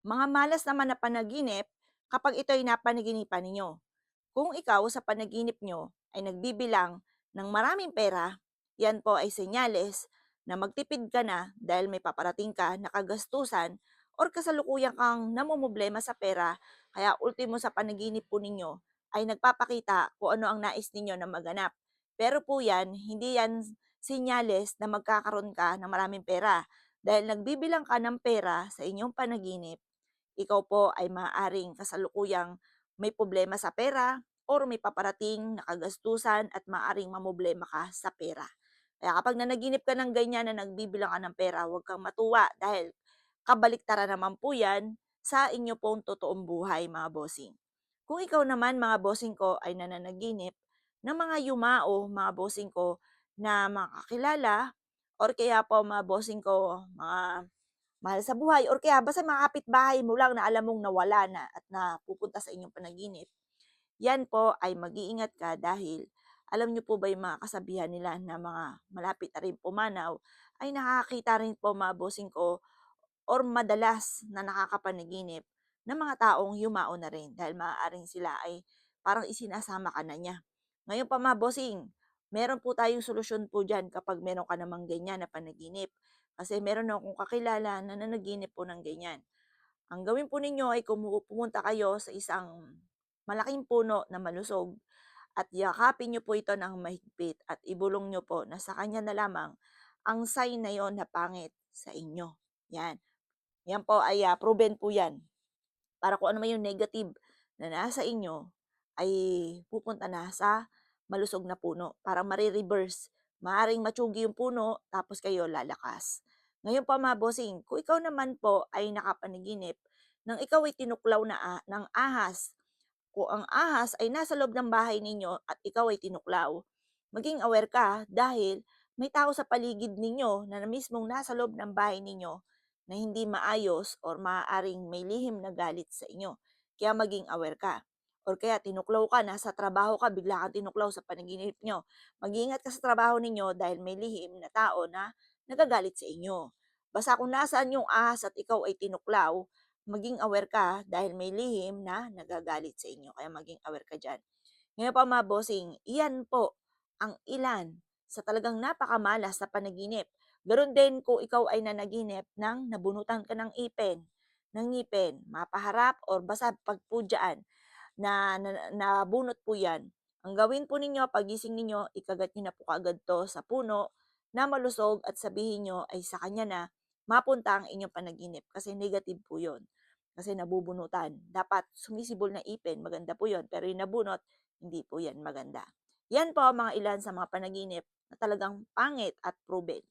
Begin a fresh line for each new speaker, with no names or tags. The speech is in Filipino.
Mga malas naman na panaginip kapag ito'y napanaginipan ninyo. Kung ikaw sa panaginip nyo ay nagbibilang ng maraming pera, yan po ay senyales na magtipid ka na dahil may paparating ka na kagastusan or kasalukuyan kang namumblema sa pera, kaya ultimo sa panaginip po ninyo ay nagpapakita kung ano ang nais ninyo na maganap. Pero po yan, hindi yan senyales na magkakaroon ka ng maraming pera. Dahil nagbibilang ka ng pera sa inyong panaginip, ikaw po ay maaaring kasalukuyang may problema sa pera or may paparating na kagastusan at maaaring mamoblema ka sa pera. Kaya kapag nanaginip ka ng ganyan na nagbibilang ka ng pera, huwag kang matuwa dahil kabaliktaran naman po yan sa inyo pong totoong buhay, mga bossing. Kung ikaw naman, mga bossing ko, ay nananaginip ng mga yumao, mga bossing ko, na makakilala or kaya po mga bossing ko, mga mahal sa buhay or kaya basta mga kapitbahay mo lang na alam mong nawala na at napupunta sa inyong panaginip, yan po ay mag-iingat ka dahil alam niyo po ba yung mga kasabihan nila na mga malapit na rin pumanaw ay nakakita rin po, mga bossing ko, or madalas na nakakapanaginip ng mga taong yumao na rin dahil maaaring sila ay parang isinasama ka na niya. Ngayon pa, mga bossing, meron po tayong solusyon po dyan kapag meron ka namang ganyan na panaginip. Kasi meron akong kakilala na nanaginip po ng ganyan. Ang gawin po ninyo ay pumunta kayo sa isang malaking puno na malusog at yakapin niyo po ito ng mahigpit at ibulong niyo po na sa kanya na lamang ang sign na yon na pangit sa inyo. Yan. Yan po ay proven po yan. Para kung ano man yung negative na nasa inyo ay pupunta na sa malusog na puno para mare-reverse. Maaring matsugi yung puno tapos kayo lalakas. Ngayon pa, mga bossing, kung ikaw naman po ay nakapanaginip nang ikaw ay tinuklaw ng ahas, kung ang ahas ay nasa loob ng bahay ninyo at ikaw ay tinuklaw, maging aware ka dahil may tao sa paligid ninyo na mismong nasa loob ng bahay ninyo na hindi maayos or maaaring may lihim na galit sa inyo. Kaya maging aware ka. Or kaya tinuklaw ka, nasa trabaho ka, bigla kang tinuklaw sa panaginip nyo. Mag-iingat ka sa trabaho ninyo dahil may lihim na tao na nagagalit sa inyo. Basta kung nasaan yung ahas at ikaw ay tinuklaw, maging aware ka dahil may lihim na nagagalit sa inyo. Kaya maging aware ka dyan. Ngayon pa, mga bossing, iyan po ang ilan sa talagang napakamalas sa panaginip. Ganoon din kung ikaw ay nanaginip ng nabunutan ka ng ngipin, mapaharap or basta pagpudyaan na nabunot po yan. Ang gawin po ninyo, pagising ninyo, ikagat nyo na po kaagad to sa puno na malusog at sabihin nyo ay sa kanya na mapunta ang inyong panaginip kasi negative po yon. Kasi nabubunutan. Dapat sumisibol na ipin, maganda po yon. Pero yung nabunot, hindi po yan maganda. Yan po ang mga ilan sa mga panaginip na talagang pangit at proven.